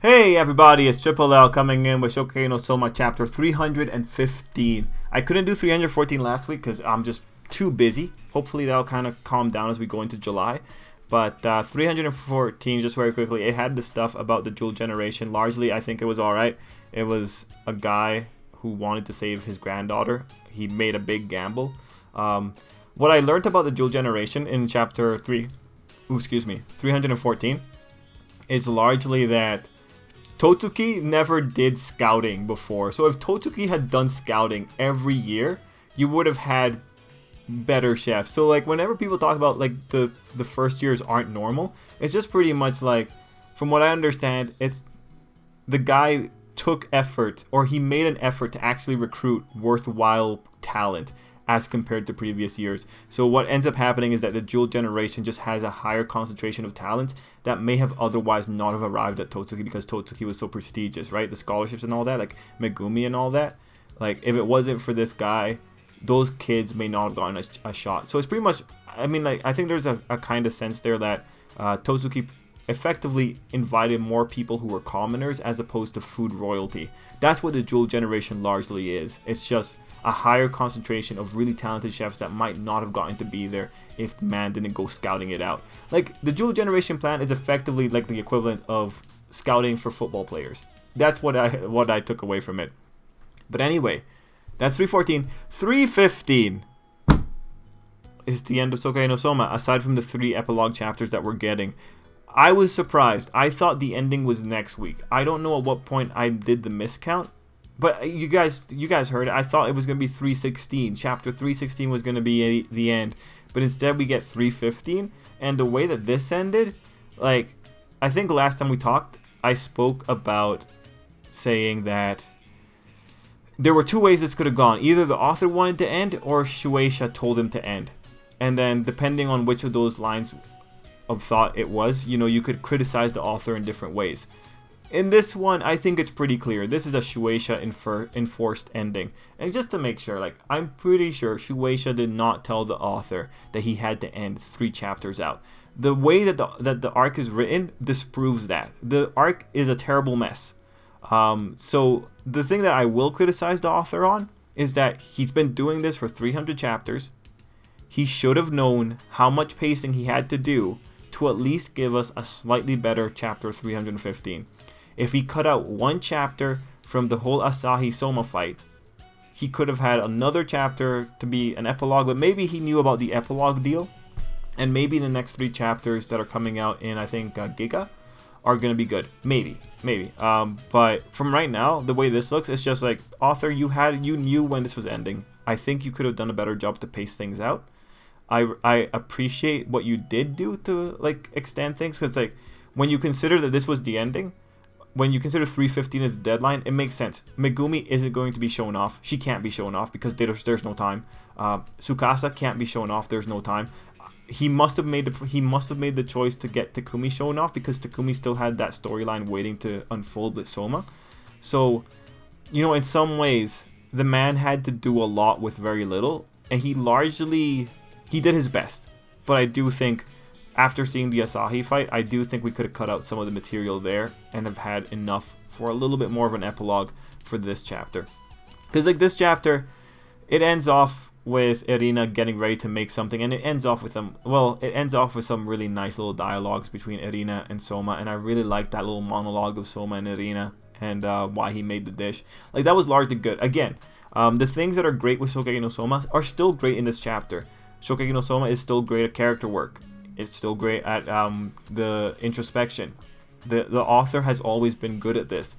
Hey everybody, it's Tripl-L coming in with Shokugeki no Soma chapter 315. I couldn't do 314 last week because I'm just too busy. Hopefully that'll kind of calm down as we go into July. But 314, just very quickly, it had the stuff about the dual generation. Largely, I think it was alright. It was a guy who wanted to save his granddaughter. He made a big gamble. What I learned about the dual generation in chapter 314, is largely that Totsuki never did scouting before. So if Totsuki had done scouting every year, you would have had better chefs. So like whenever people talk about like the first years aren't normal, it's just pretty much like, from what I understand, it's the guy took effort, or he made an effort to actually recruit worthwhile talent as compared to previous years. So what ends up happening is that the dual generation just has a higher concentration of talent that may have otherwise not have arrived at Totsuki because Totsuki was so prestigious, right? The scholarships and all that, like Megumi and all that. Like if it wasn't for this guy, those kids may not have gotten a shot. So it's pretty much, I mean, like I think there's a kind of sense there that Totsuki effectively invited more people who were commoners as opposed to food royalty. That's what the dual generation largely is. It's just a higher concentration of really talented chefs that might not have gotten to be there if the man didn't go scouting it out. Like the dual generation plan is effectively like the equivalent of scouting for football players. That's what I took away from it. But anyway, that's 314. 315 is the end of Shokugeki no Soma, aside from the 3 epilogue chapters that we're getting. I was surprised. I thought the ending was next week. I don't know at what point I did the miscount. But you guys heard it. I thought it was going to be 316. Chapter 316 was going to be the end. But instead we get 315. And the way that this ended, like, I think last time we talked, I spoke about saying that there were 2 ways this could have gone. Either the author wanted to end or Shueisha told him to end. And then depending on which of those lines of thought it was, you know, you could criticize the author in different ways. In this one, I think it's pretty clear. This is a Shueisha enforced ending. And just to make sure, like, I'm pretty sure Shueisha did not tell the author that he had to end 3 chapters out. The way that the arc is written disproves that. The arc is a terrible mess. So the thing that I will criticize the author on is that he's been doing this for 300 chapters. He should have known how much pacing he had to do to at least give us a slightly better chapter 315. If he cut out 1 chapter from the whole Asahi Soma fight, he could have had another chapter to be an epilogue, but maybe he knew about the epilogue deal, and maybe the next 3 chapters that are coming out in, I think, Giga are going to be good. Maybe. But from right now, the way this looks, it's just like, author, you knew when this was ending. I think you could have done a better job to pace things out. I appreciate what you did do to, like, extend things, because, like, when you consider that this was the ending, when you consider 315 as the deadline, it makes sense. Megumi isn't going to be shown off. She can't be shown off because there's no time. Tsukasa can't be shown off. There's no time. He must have made the choice to get Takumi shown off because Takumi still had that storyline waiting to unfold with Soma. So, you know, in some ways, the man had to do a lot with very little, and he did his best. But I do think, after seeing the Asahi fight, I do think we could have cut out some of the material there and have had enough for a little bit more of an epilogue for this chapter. Because like this chapter, it ends off with Irina getting ready to make something, and it ends off with some really nice little dialogues between Irina and Soma, and I really like that little monologue of Soma and Irina and why he made the dish. Like that was largely good. Again, the things that are great with Shokugeki no Soma are still great in this chapter. Shokugeki no Soma is still great at character work. It's still great at the introspection. The author has always been good at this.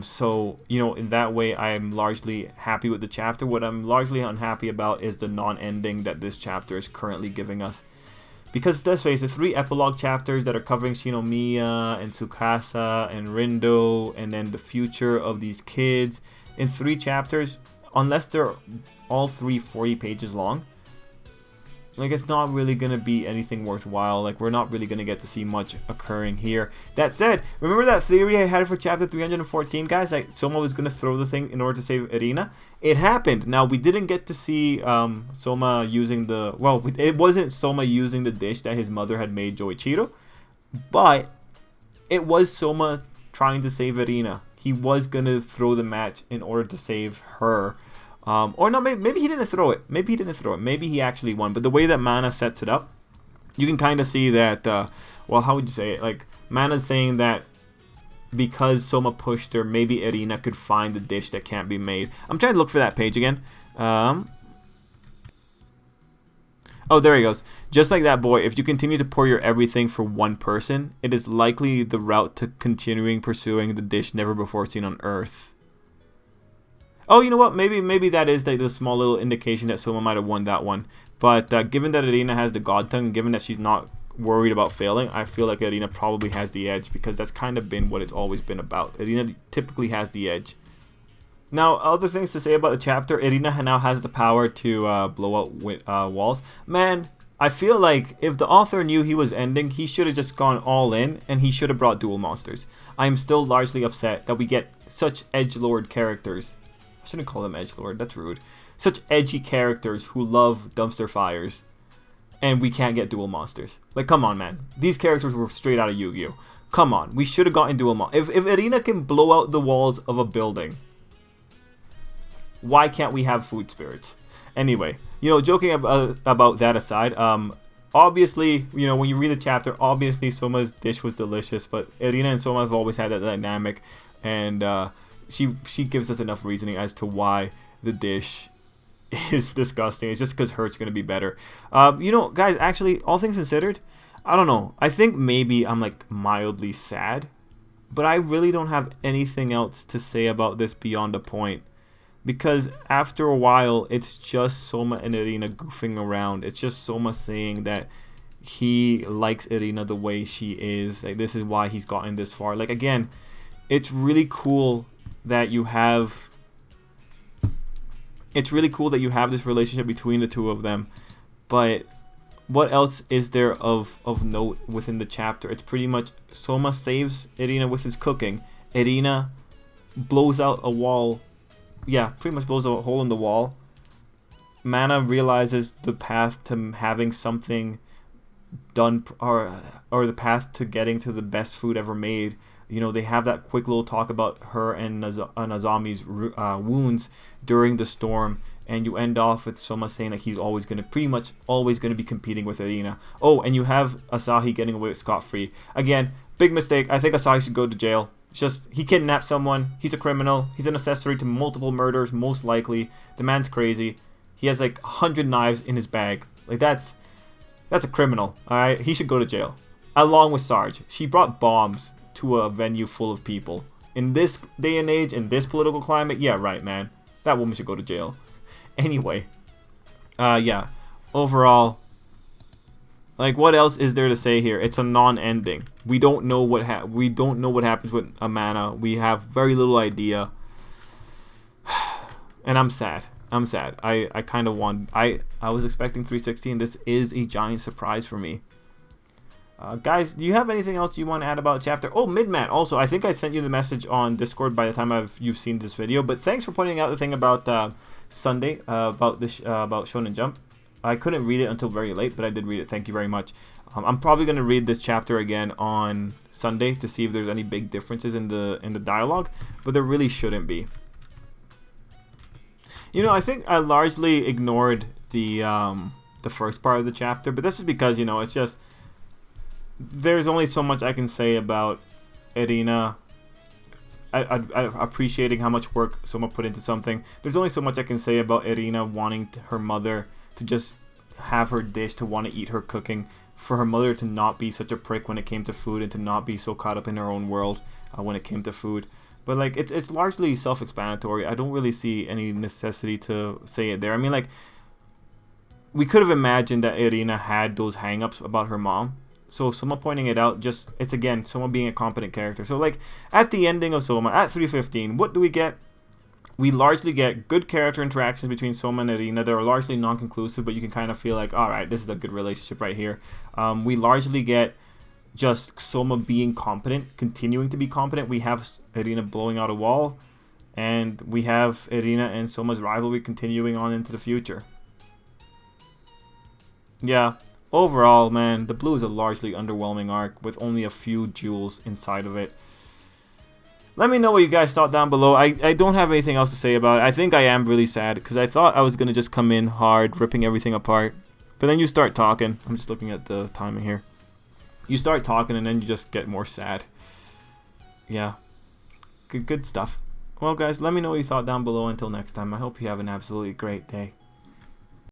So, you know, in that way, I'm largely happy with the chapter. What I'm largely unhappy about is the non-ending that this chapter is currently giving us. Because let's face it, 3 epilogue chapters that are covering Shinomiya and Tsukasa and Rindo and then the future of these kids in 3 chapters, unless they're all 40 pages long, like, it's not really going to be anything worthwhile. Like, we're not really going to get to see much occurring here. That said, remember that theory I had for chapter 314, guys? Like, Soma was going to throw the thing in order to save Irina? It happened. Now, we didn't get to see Soma using the... Well, it wasn't Soma using the dish that his mother had made Joichiro. But it was Soma trying to save Irina. He was gonna throw the match in order to save her. Or no, maybe he didn't throw it. Maybe he didn't throw it. Maybe he actually won. But the way that Mana sets it up, you can kind of see that, well, how would you say it? Like, Mana's saying that because Soma pushed her, maybe Irina could find the dish that can't be made. I'm trying to look for that page again. Oh, there he goes. Just like that, boy, if you continue to pour your everything for one person, it is likely the route to continuing pursuing the dish never before seen on Earth. Oh, you know what? Maybe that is like the small little indication that Soma might have won that one. But given that Irina has the God Tongue, given that she's not worried about failing, I feel like Irina probably has the edge, because that's kind of been what it's always been about. Irina typically has the edge. Now, other things to say about the chapter, Irina now has the power to blow out walls. Man, I feel like if the author knew he was ending, he should have just gone all in, and he should have brought dual monsters. I am still largely upset that we get such edgelord characters. I shouldn't call them edgelord, that's rude. Such edgy characters who love dumpster fires, and we can't get dual monsters. Like, come on, man. These characters were straight out of Yu-Gi-Oh! Come on, we should have gotten dual monsters. If Irina can blow out the walls of a building, why can't we have food spirits? Anyway, you know, joking about that aside, obviously, you know, when you read the chapter, obviously Soma's dish was delicious, but Irina and Soma have always had that dynamic, and she gives us enough reasoning as to why the dish is disgusting. It's just because Hurt's going to be better. You know, guys, actually, all things considered, I don't know. I think maybe I'm like mildly sad, but I really don't have anything else to say about this beyond a point. Because after a while, it's just Soma and Irina goofing around. It's just Soma saying that he likes Irina the way she is. Like, this is why he's gotten this far. Like, again, it's really cool that you have... It's really cool that you have this relationship between the two of them. But what else is there of note within the chapter? It's pretty much Soma saves Irina with his cooking. Irina blows out a wall. Yeah, pretty much blows a hole in the wall. Mana realizes the path to having something done, or the path to getting to the best food ever made. You know, they have that quick little talk about her and Azami's wounds during the storm, and you end off with Soma saying that he's pretty much always gonna be competing with Irina. Oh, and you have Asahi getting away with scot-free. Again, big mistake. I think Asahi should go to jail. Just, he kidnapped someone, he's a criminal, he's an accessory to multiple murders, most likely. The man's crazy. He has like 100 knives in his bag. Like, that's a criminal, alright? He should go to jail. Along with Sarge. She brought bombs to a venue full of people. In this day and age, in this political climate, yeah, right, man. That woman should go to jail. Anyway. Yeah. Overall, like, what else is there to say here? It's a non-ending. We don't know what happens with Amana. We have very little idea, and I'm sad. I kind of want. I was expecting 360, and this is a giant surprise for me. Guys, do you have anything else you want to add about the chapter? Oh, Midmat. Also, I think I sent you the message on Discord by the time you've seen this video. But thanks for pointing out the thing about Sunday about Shonen Jump. I couldn't read it until very late, but I did read it. Thank you very much. I'm probably going to read this chapter again on Sunday to see if there's any big differences in the dialogue, but there really shouldn't be. You know, I think I largely ignored the first part of the chapter, but this is because, you know, it's just there's only so much I can say about Irina. I appreciating how much work Soma put into something. There's only so much I can say about Irina wanting her mother to just have her dish, to want to eat her cooking, for her mother to not be such a prick when it came to food, and to not be so caught up in her own world when it came to food. But like, it's largely self-explanatory. I don't really see any necessity to say it there. I mean, like, we could have imagined that Irina had those hang-ups about her mom. So Soma pointing it out, just, it's again Soma being a competent character. So like, at the ending of Soma, at 315, what do we get? We largely get good character interactions between Soma and Irina. They're largely non-conclusive, but you can kind of feel like, alright, this is a good relationship right here. We largely get just Soma being competent, continuing to be competent. We have Irina blowing out a wall, and we have Irina and Soma's rivalry continuing on into the future. Yeah, overall, man, the blue is a largely underwhelming arc with only a few jewels inside of it. let me know what you guys thought down below. I don't have anything else to say about it. I think I am really sad because I thought I was going to just come in hard, ripping everything apart. But then you start talking. I'm just looking at the timing here. You start talking and then you just get more sad. Yeah. Good stuff. Well, guys, let me know what you thought down below. Until next time, I hope you have an absolutely great day.